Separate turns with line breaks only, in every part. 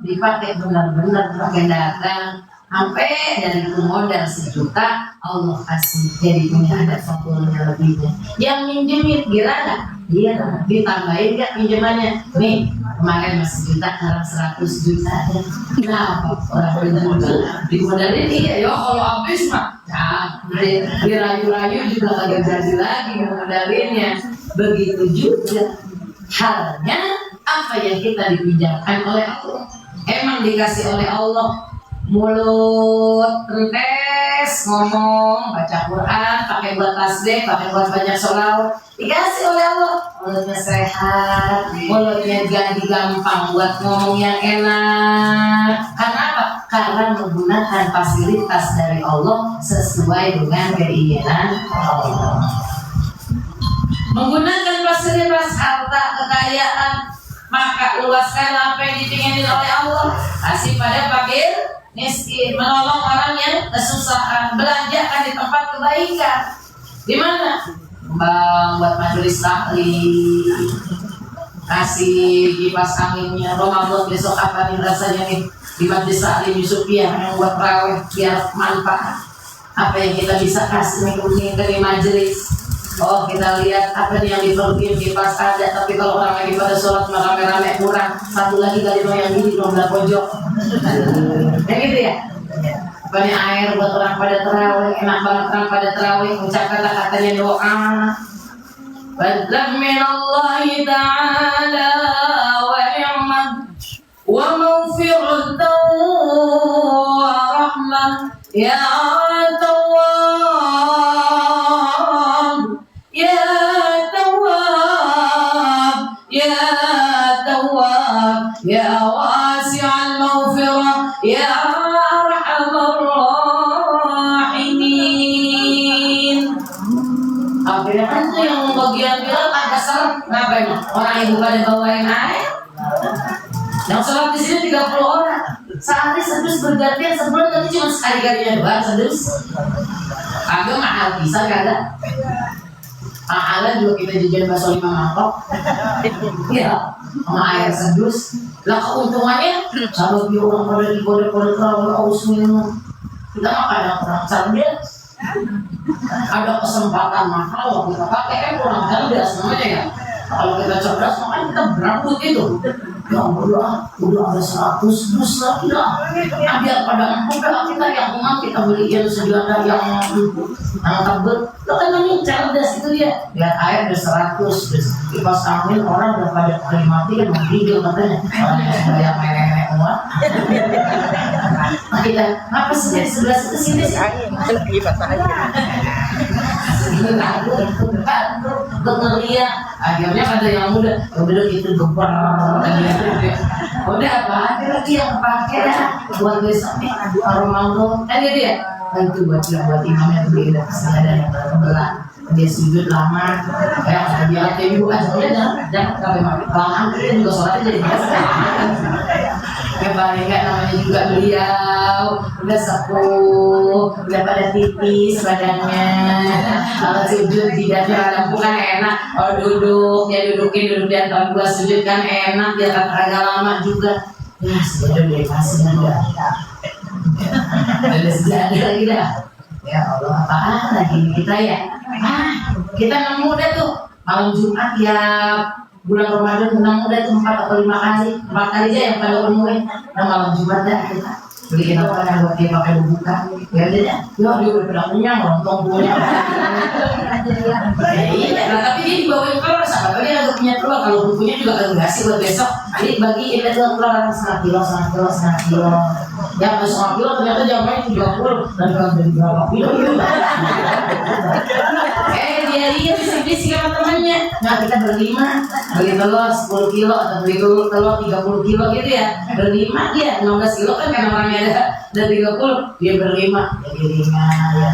dipakai benar-benar pakai datang sampai dari modal 1 juta Allah kasih jadi punya ada fakturnya lebihnya. Yang minjemin kira nggak? Iya, ditambahin nggak pinjamannya? Nih kemarin masih 1 juta, sekarang 100 juta. Nah, orang dimodalin iya, ya kalau habis mah, ya dirayu-rayu juga nggak jadi lagi modalinnya. Begitu juga halnya apa yang kita dipinjamkan oleh Allah. Emang dikasih oleh Allah mulut entes ngomong baca Quran pakai buat tasbih pakai buat banyak sholawat dikasih oleh Allah mulutnya sehat mulutnya jadi gampang buat ngomong yang enak. Karena apa? Karena menggunakan fasilitas dari Allah sesuai dengan keinginan Allah. Menggunakan fasilitas harta kekayaan maka luaskan apa yang diinginin oleh Allah. Kasih pada fakir miskin, menolong orang yang kesusahan, belanjakan di tempat kebaikan. Di mana? Bang buat majelis taklim, kasih kipas anginnya. Ramadan besok apa nih rasanya nih di majelis taklim Yusufiah yang buat raweh biar manfaat. Apa yang kita bisa kasih nih dari majelis? Oh kita lihat apa nih yang diperlukan kipas ada, tapi kalau orang lagi pada sholat malah rame-rame kurang. Satu lagi dari yang ini belum ada pojok. Kayak gitu ya. Apa nih air buat orang pada terawih, enak banget orang pada terawih. Ucapkanlah katanya doa. Fadlan minallahi ta'ala wa ni'mat wa mawfi'atan wa rahmah ya ya wasi'al maghfirah ya arhamar rahimin. Akhirnya kan tuh yang bagian bilang agak serem. Ngapain? Orang ibu pada bawain air. Yang sholat di sini 30 orang. Sehari sedus bergantian sebulan tapi cuma sekali-kalinya doang sedus. Agak mahal bisa kagak? Mahalan juga kita jajan bakso 5 mangkok. Ya, sama air sedus. Lah keuntungannya kalau dia orang pada di kode-kode terawih aus minum. Kita makan orang cerdas. Ada kesempatan mahal kita pakai kan kurang cerdas namanya ya. Kalau kita cerdas makanya kita berambut itu. Ya udah ada 100 dus lagi lah. Nah, biar pada udah kita yang umat kita beliin sejuta yang tebel. Lo kan ini cerdas itu dia. Lihat air udah 100 dus. Kipas angin orang udah pada kali mati kan menggigil katanya. Orang yang nenek-nenek semua. Nah kita apa sih dari sebelah situ sini sih? Kipas angin. Ngeliat akhirnya ada yang muda udah gitu gebar udah apa ada lagi yang pakai buat besoknya Ramadan kan gitu ya itu buat imamnya tuh dia ada yang berat dia sujud lama kayak dia ibu aja jangan sampai mati lama kita juga sholatnya jadi biasa ya paling nggak namanya juga beliau udah sepuh udah pada tipis badannya kalau sujud tidak terhadap bukan enak kalau duduk ya duduk di antara dua sujud kan enak dia agak lama juga ya sudah dikasih aja ada sejadah lagi dah ya Allah apaan lagi kita ya kita nemu deh tuh malam Jumat ya bulan Ramadan nemu deh tuh 4 atau 5 kali 4 kali aja yang pada umurin nah malam Jumat dah kita beliin apa yang buat dia pakai buka ya udah ya dia udah kenyang lontong punya ya iya nah, tapi dia dibawain telur sama dia agak punya telur kalau bukunya juga agak ngasih buat besok jadi bagi ini telur setengah kilo ya setengah kilo ternyata jamnya 30 dan kalau dari berapa kilo dia lihat bisik-bisik sama temannya nah kita berlima beli telur 10 kilo atau beli telur 30 kilo gitu ya berlima dia 15 kilo kan karena orangnya ada 30 dia berlima jadi 5 ya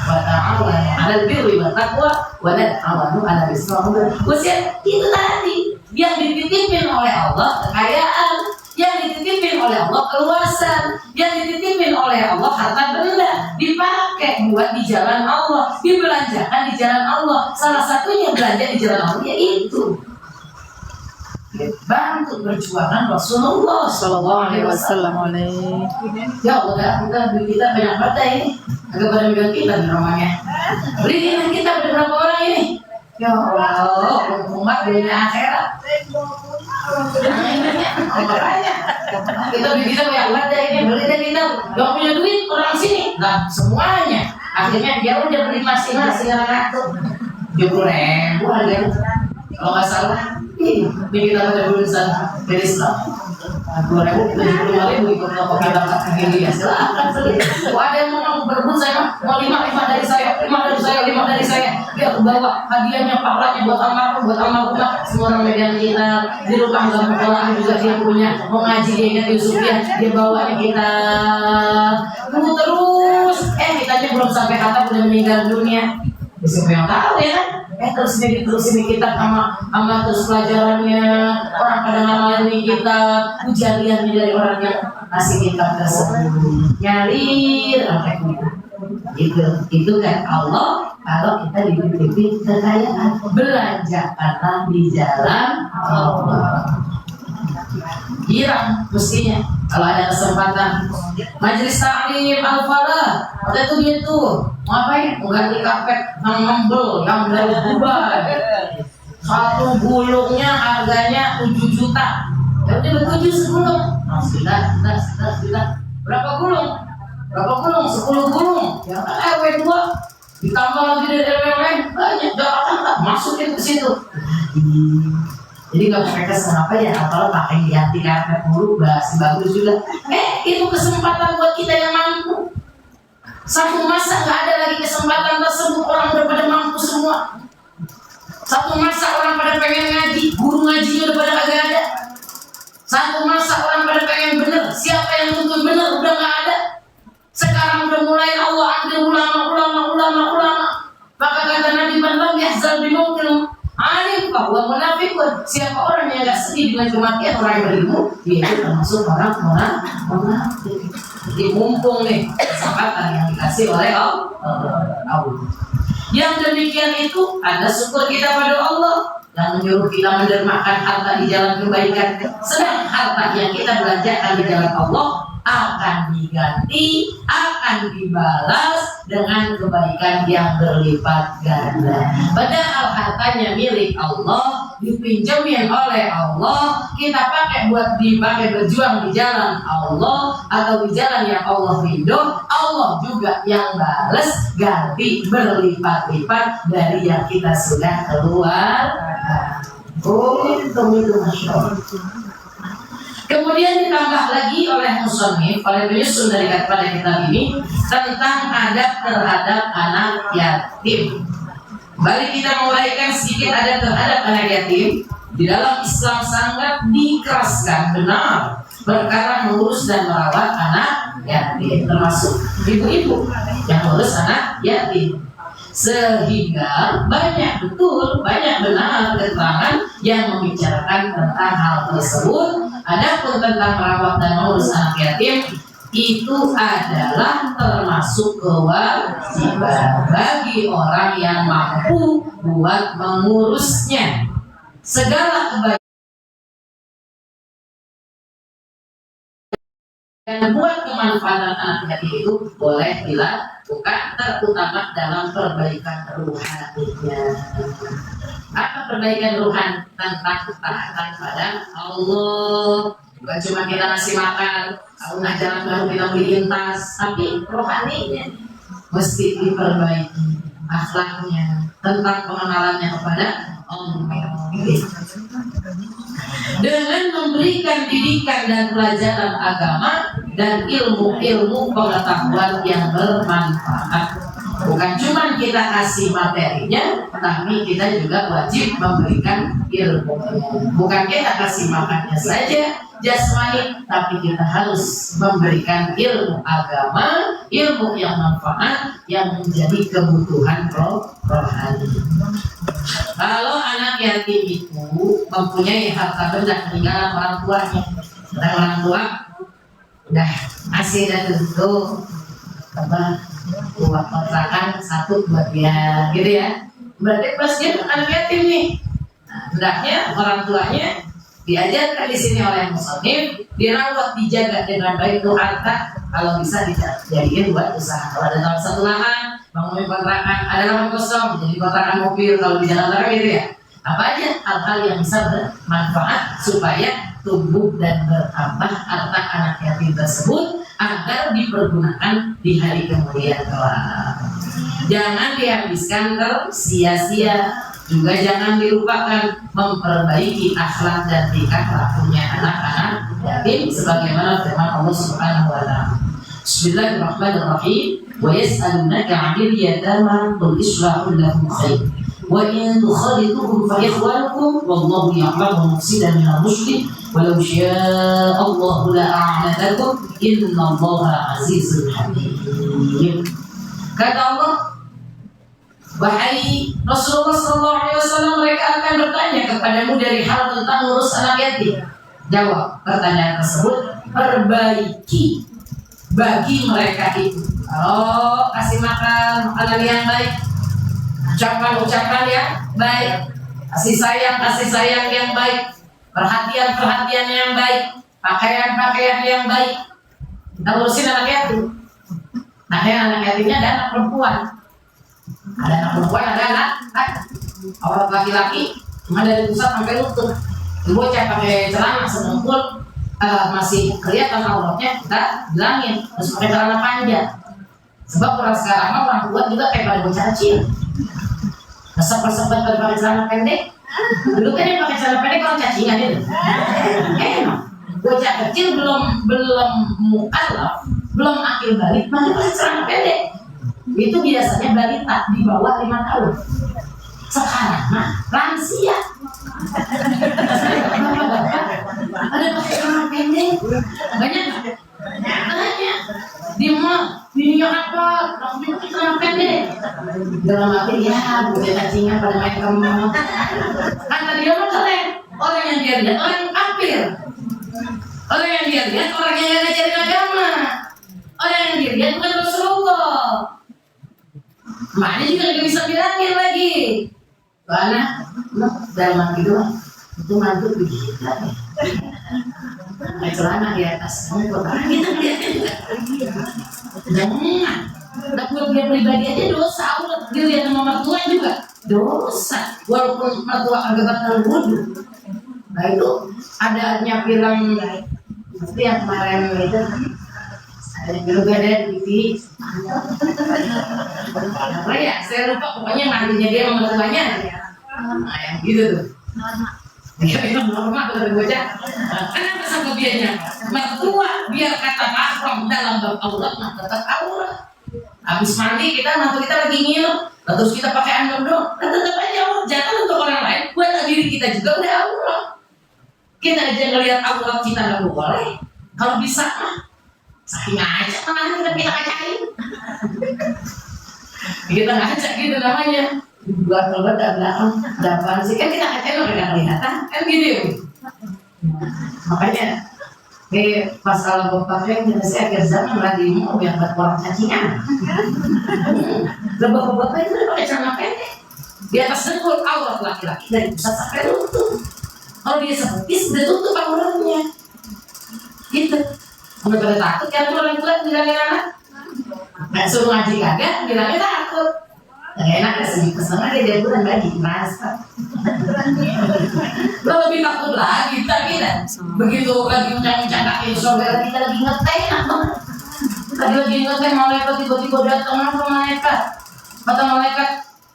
wa ta'awanu 'alal birri wat taqwa wa la ta'awanu 'alal ismi wal 'udwan itu tadi yang dititipin oleh Allah kekayaan yang dititipin oleh Allah keluasan, yang dititipin oleh Allah harta benda dipakai buat di jalan Allah, dibelanjakan di jalan Allah. Salah satunya belanja di jalan Allah yaitu bantu perjuangan Rasulullah Sallallahu Alaihi Wasallam. Ya Allah, kita banyak banget ini. Agak pada bilang kita di rumahnya. Beliin kita berapa orang ini? Ya Allah, umat dunia akhirat. Kita banyak banget ini. Beli dan kita gak punya duit orang sini. Nah semuanya. Akhirnya dia udah beli masing-masing anak tuh 70.000 harganya. Kalau nggak salah, ini kita pada lulusan dari Islam. 2.000, 75.000 ikut kelompok kita begini ya. Silakan beli. Ada yang mau berebut saya, mau 5 dari saya, 5 dari saya. Biar bawa hadiahnya, pahalanya buat almarhum, semua orang media kita di rumah dalam juga dia punya. Mau ngaji dia ingat Yusufian, dia bawa kita. Tunggu terus. Kitanya belum sampai kata udah meninggal dunia. Siapa yang tahu ya kan? Terus ini kita sama terus pelajarannya, orang pada ngamalin kita, ujian dari orang yang ngasih kita tersebut, nyari sampai itu kan Allah. Kalau kita diberi kekayaan, belanjakanlah di jalan Allah. Girang mestinya kalau ada kesempatan majelis taklim al-falah waktu itu dia tuh ngapain mengganti karpet yang membel yang dari Dubai, satu gulungnya harganya 7 juta. Ya udah 7 segulung. Sudah. Berapa gulung? 10 gulung. Ya kan RW 2 ditambah lagi dari RW lain banyak, Jakarta masukin ke situ. Jadi nggak pakai kesan apa ya, kalau pakai ganti karpet mulu masih bagus juga. Itu kesempatan buat kita yang mampu. Satu masa nggak ada lagi kesempatan tersebut, orang udah pada mampu semua. Satu masa orang pada pengen ngaji, guru ngajinya udah pada kagak ada. Satu masa orang pada pengen bener, siapa yang tuntut bener udah nggak ada. Sekarang udah mulai Allah ambil ulama. Maka kata Nabi Muhammad yahzal bimautil alim bahwa munafikun, siapa orang yang gak sedih dengan kematian orang yang berilmu, dia itu termasuk orang munafik. Jadi mumpung nih kesempatan yang dikasih oleh Allah. Yang demikian itu ada syukur kita pada Allah yang menyuruh kita mendermakan harta di jalan kebaikan. Sedang harta yang kita belanjakan di jalan Allah akan diganti, akan dibalas dengan kebaikan yang berlipat ganda. Padahal hartanya milik Allah, dipinjemin oleh Allah, kita pakai buat dipakai berjuang di jalan Allah atau di jalan yang Allah ridho, Allah juga yang balas ganti berlipat-lipat dari yang kita sudah keluar. Untung itu Masya Allah. Kemudian ditambah lagi oleh musannif, oleh penyusun dari pada kitab ini tentang adab terhadap anak yatim. Kembali kita menguraikan sedikit adab terhadap anak yatim. Di dalam Islam sangat dikeraskan benar perkara mengurus dan merawat anak yatim, termasuk ibu-ibu yang mengurus anak yatim. Sehingga banyak benar keterangan yang membicarakan tentang hal tersebut. Adapun tentang merawat dan mengurus anak yatim itu adalah termasuk kewajiban bagi orang yang mampu buat mengurusnya. Segala kebaikan dan buat kemanfaatan anak yatim itu boleh dilakukan, terutama dalam perbaikan rohaninya. Apa perbaikan rohani? Tentang ketaatan pada Allah. Bukan cuma kita ngasih makan, kalau nggak jalan baru kita beliin tas, tapi rohaninya mesti diperbaiki, akhlaknya, tentang pengenalannya kepada Allah. Dengan memberikan didikan dan pelajaran agama dan ilmu-ilmu pengetahuan yang bermanfaat. Bukan cuma kita kasih materinya, tapi kita juga wajib memberikan ilmu. Bukan kita kasih makannya saja, jasmani, tapi kita harus memberikan ilmu agama, ilmu yang manfaat, yang menjadi kebutuhan rohani. Kalau anak yatim itu mempunyai harta benda peninggalan orang tuanya, dan orang tua udah ngasih dan tentu buat kontrakan satu buat dia, gitu ya. Berarti pas dia anak yatim nih, hendaknya orang tuanya Diajarkan di sini oleh muslim, dirawat, dijaga dengan baik itu harta. Kalau bisa dijadikan buat usaha. Kalau ada dalam satu lahan, bangun kontrakan, ada lahan kosong, jadi kontrakan mobil. Kalau di Jakarta gitu ya. Apa aja hal-hal yang bisa bermanfaat supaya tumbuh dan bertambah harta anak yatim tersebut agar dipergunakan di hari kemudian kelak. Jangan dihabiskan tersia-sia. Juga jangan dilupakan memperbaiki akhlak dan tingkah lakunya anak-anak yatim sebagaimana firman Allah Subhanahu wa taala. Bismillahirrahmanirrahim. Wa yas'alunaka 'anil yatama qul islahun lahum khair. Wa in tukhalituhum fa ikhwanukum wallahu ya'lamu mufsida minal muslih walau syaa Allahu la'anatakum innallaha 'azizun hakim. Kata Allah, wahai Rasulullah SAW, mereka akan bertanya kepadamu dari hal tentang ngurus anak yatim. Jawab pertanyaan tersebut, perbaiki bagi mereka itu. Kalau kasih makan makanan yang baik, ucapan yang baik, kasih sayang yang baik, perhatian yang baik, pakaian yang baik. Kita urusin anak yatim. Nah, anak yatimnya ada anak perempuan. Ada anak perempuan, ada anak orang laki-laki, cuma dari pusat sampai lutut. Bocah pakai celana sedengkul, masih kelihatan auratnya, kita bilangin harus pakai celana panjang. Sebab orang sekarang orang tua juga kayak pada bocah kecil. Resep-resep pada pakai celana pendek. Dulu kan yang pakai celana pendek orang cacingan itu. Emang bocah kecil belum mukallaf, belum akil balik, masih pakai celana pendek. Itu biasanya balita di bawah 5 tahun. Sekarang mah lansia. Ada pakai celana pendek. Banyak di mall, video apa? Langsung pakai celana pendek. Dalam arti ya, bocah cacingan pada main ke mall. Kata dia mah keren. Orang yang dia lihat orang yang kafir. Orang yang dia lihat orang yang gak ngajarin agama. Orang yang dia lihat bukan Rasulullah. Makanya juga gak bisa bilangin lagi. Karena dalam hati itu mantu begitu. Pakai celana di atas muka. Karena kita melihatnya juga. Jangan. Tapi dia pribadi aja dosa. Allah dilihat sama mertua juga dosa. Walaupun mertua agak batal wudu. Nah itu adanya film seperti yang kemarin itu. Juga ada di TV. Apa ya? Saya lupa pokoknya mandinya dia sama mertuanya. Nah yang gitu tuh. Dia memang normal dari bocah. Kenapa sama biarnya? Mertua biar kata mahram dalam bab aurat mah tetap aurat. Habis mandi mantu kita lagi nginep, terus kita pakai andong dong, tetap aja aurat. Jangan untuk orang lain, buat diri kita juga udah aurat. Kita aja ngelihat aurat kita nggak boleh. Kalau bisa mah saking aja tangannya kita kacain. Kita ngajak gitu namanya. Buat obat dan belakang, dapat sih kan kita kacain udah nggak kelihatan, kan gitu. Makanya pas kalau bapaknya saya akhir zaman lagi mau yang buat orang cacingan. Bapak-bapak itu udah pakai celana pendek. Di atas dengkul aurat laki-laki dari pusat sampai lutut. Kalau dia sepetis udah tutup auratnya. Gitu. Udah pada takut kan orang tua bilangin anak. Nggak suruh ngaji kagak, bilangnya takut. Nggak enak ya sedikit kesenangan dia bukan lagi merasa. Lo lebih takut lagi kita. Begitu lagi uncang-uncang kaki saudara kita lagi ngeteh enak banget. Tadi lagi ngeteh malaikat tiba-tiba datang apa malaikat? Kata malaikat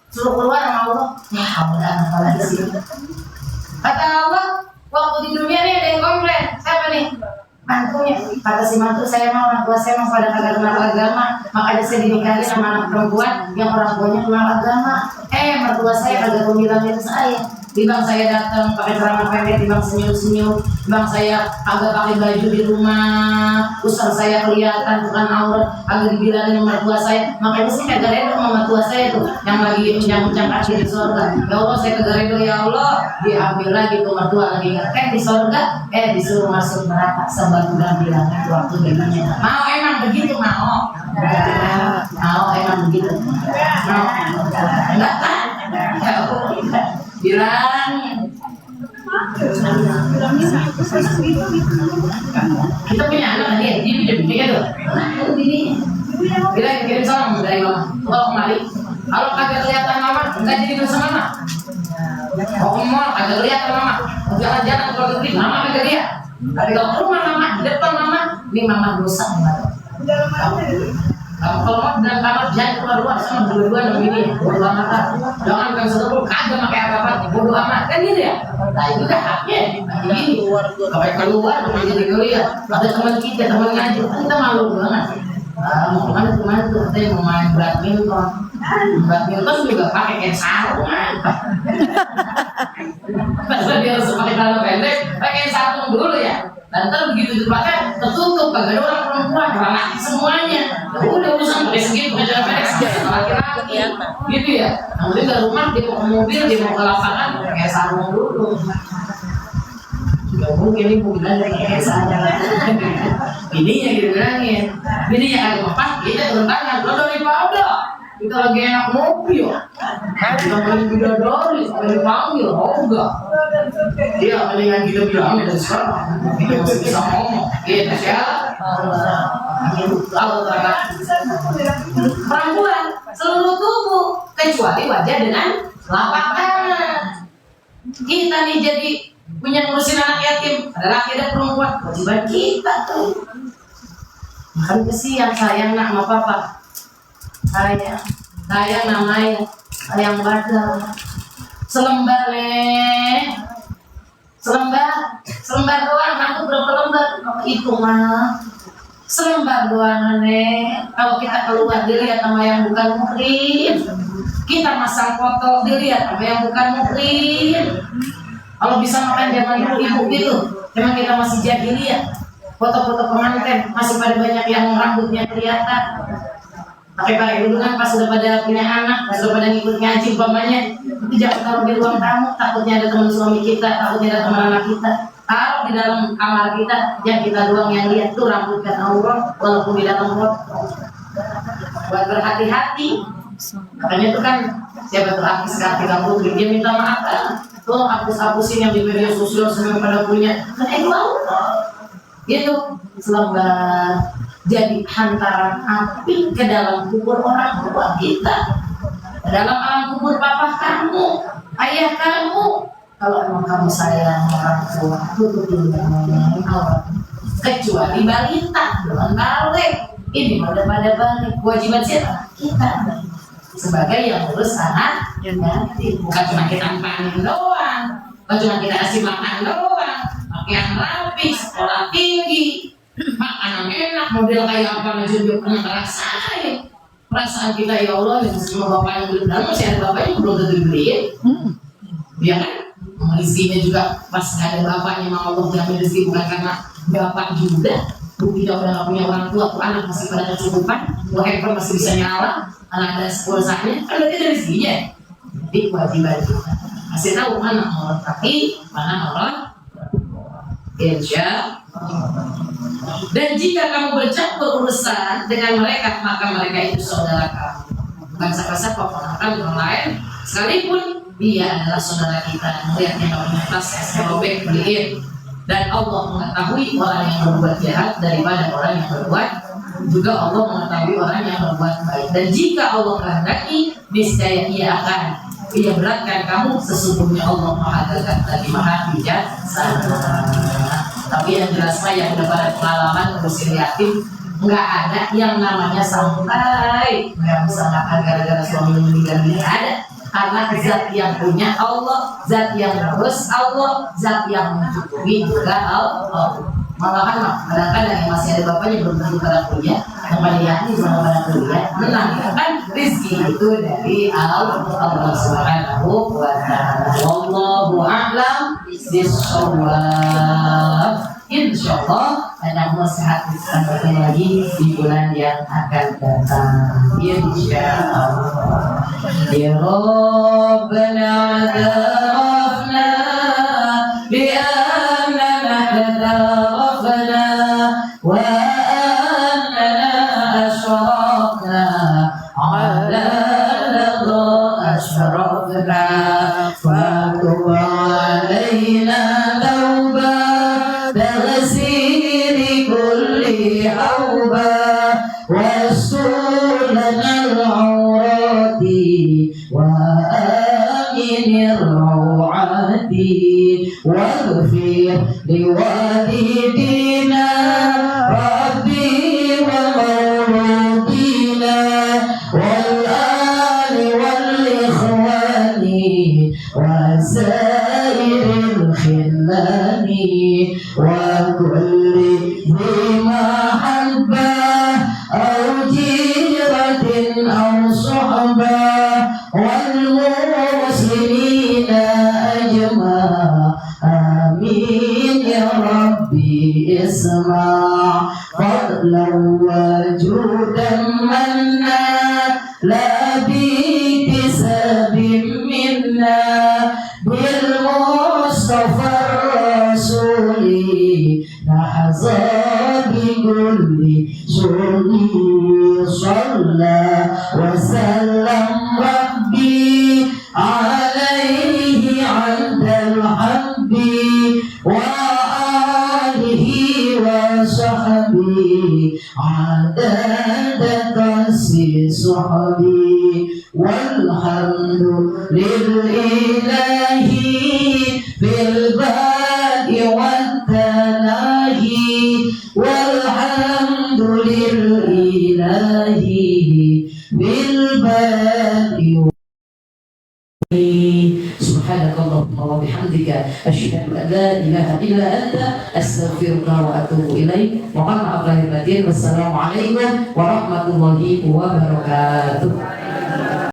suruh keluar sama Allah. Ya Allah apalagi sih. Kata Allah waktu di dunia nih ada yang komplain. Siapa nih? Mantunya, kata si mantu saya mau orang tua saya mau pada kagak kenal agama, makanya saya dinikahin sama anak perempuan yang orang tuanya kenal agama. Mertua saya kagak mau bilangin saya. Timbang saya datang pakai celana pendek, timbang senyum-senyum, timbang saya agak pakai baju di rumah, usah saya kelihatan bukan aurat, agak dibilangin sama mertua saya. Makanya saya kagak reda sama mertua saya tuh yang lagi uncang-uncang kaki di surga. Ya Allah saya kagak reda ya Allah, diambil lagi tuh mertua lagi ngeteh di surga, disuruh masuk neraka sebab udah bilangin waktu di dunia. Mau emang begitu mau? Mau emang begitu? Mau? Enggak kan? Ya Allah bilang Kita punya anak dia, dia tuh. Nah, itu gini. Kita kirim salam dari mama. Kalau kembali, kalau kagak kelihatan mama, enggak jadi dosa mama. Mau ke mall, kagak kelihatan mama. Jalan-jalan ke luar negeri, mama kagak dia. Tapi kalau ke rumah mama, di depan mama, ini mama dosa mama. Kalau mau dalam kamar jangan keluar sama berdua dong ini, bodo amat. Jangan kan satu kagak pakai apa-apa, bodo amat kan gitu ya. Nah itu dah haknya. Ini sampai keluar jadi kuliah. Ada teman kita, teman ngaji, kita malu banget. Mau kemana tuh? Katanya mau main badminton. Badminton juga pakai kain sarung. Padahal dia harus pakai celana pendek, pakai sarung dulu ya. Dan ntar begitu dipakai tertutup, kagak ada orang perempuan, orang laki semuanya. Ya udah urusan pakai segitu, pakai celana pendek sama laki-laki, gitu ya. Kemudian ke rumah dia mau ke mobil, dia mau ke lapangan, pakai sarung dulu. Gak mungkin ibu bilang kayak saja. Ini yang dibilangin, ini yang ada apa? Kita turun tangan, lo dari Pablo. Kita lagi enak mobil, kita main bidadari, sampai dipanggil, oh enggak. Iya, mendingan kita bilang dari sekarang, kita masih bisa ngomong. Kita siapa? Lalu terang perempuan seluruh tubuh kecuali wajah dengan telapak tangan. Kita nih jadi punya ngurusin anak yatim, ada laki ada perempuan, kewajiban kita tuh. Makan kesian sayang nak sama papa. Sayang namanya, sayang badal. Selembar selembar doang, aku berapa lembar? Itu mah selembar doang Kalau kita keluar dilihat sama yang bukan muhrim, kita masang foto dilihat sama yang bukan muhrim. Kalau bisa makan zaman dulu ibu gitu, memang kita masih jahiliyah. Foto-foto pengantin masih pada banyak yang rambutnya kelihatan. Pakai dulu kan pas sudah pada punya anak, pas sudah pada ngikut ngaji umpamanya, itu jangan taruh di ruang tamu, takutnya ada teman suami kita, takutnya ada teman anak kita. Taruh di dalam kamar kita, yang kita doang yang lihat tuh rambut dan aurat, walaupun di dalam foto. Buat berhati-hati. Makanya itu kan siapa tuh artis Kartika Putri, dia minta maaf kan, tuh hapus-hapusin yang di media sosial semua pada punya. Kan itu gitu, selembar jadi hantaran api ke dalam kubur orang tua kita, ke dalam alam kubur papa kamu, ayah kamu. Kalau emang kamu sayang orang tua, tutup dulu ngomongin aurat. Kecuali balita, belum balik. Ini udah pada balik. Kewajiban siapa? Kita sebagai yang urus anak yatim. Bukan cuma kita panen doang, bukan cuma kita kasih makan doang, pakaian rapi, sekolah tinggi, makanan enak, model kayak apa aja juga pernah ngerasain. Perasaan kita ya Allah, yang semua bapak yang beli dan masih ada bapaknya belum tentu dibeliin, ya kan? Rezekinya juga pas nggak ada bapaknya, mama Allah jamin rezeki bukan karena bapak juga. Kita udah nggak punya orang tua, tuh anak masih pada kecukupan, tuh handphone masih bisa nyala, anak ada pulsanya, kan berarti ada rezekinya. Jadi kewajiban kita kasih tahu mana orang kaki, mana orang insya. Dan jika kamu bercampur urusan dengan mereka, maka mereka itu saudara kamu. Bukan siapa-siapa, orang lain, sekalipun dia adalah saudara kita. Melihatnya kalau punya tas, robek, beliin. Dan Allah mengetahui orang yang berbuat jahat daripada orang yang berbuat, juga Allah mengetahui orang yang berbuat baik. Dan jika Allah kehendaki, niscaya Ia akan beratkan kamu. Sesungguhnya Allah Maha Gagah lagi Maha Bijaksana. Tapi yang jelas mah yang udah pada pengalaman ngurusin yatim, nggak ada yang namanya santai. Nggak bisa makan gara-gara suami meninggal, ini ada. Karena zat yang punya Allah, zat yang terus Allah, zat yang mencukupi juga Allah. Malahan kadang-kadang yang masih ada bapaknya belum tentu pada punya, yang pada yatim sama pada kuliah, menang kan rezeki itu dari Allah Subhanahu wa Ta'ala. Wallahu a'lam bishawab. Insyaallah ada nasihat kita bertemu lagi di bulan yang akan datang. Insyaallah. Ya Rabbana a'tarafna bi annana tatarafna wa annana ashrafna ala ladha ashrafna wa tub alaina حوبا واستر لنا العورات وآمن الروعات واغفر لوالدينا ربي ومولودينا والآل والإخوان وسائر الخلان وكل ذي محبة أو جيرة أو صحبة والمسلمين أجمع آمين يا ربي اسمع فضلا وجودا منا لا بكسب منا بالمصطفى الرسول نحظى بكل سني صلى وسلم ربي عليه عند الحب وآله وصحبه عدد تأسيس صحبي والحمد لله في البدء والتناهي والحمد لله بالبدء. سبحانك اللهم وبحمدك أشهد أن لا إله إلا أنت أستغفرك وأتوب إليك. Mohon maaf lahir batin. Wassalamualaikum warahmatullahi wabarakatuh.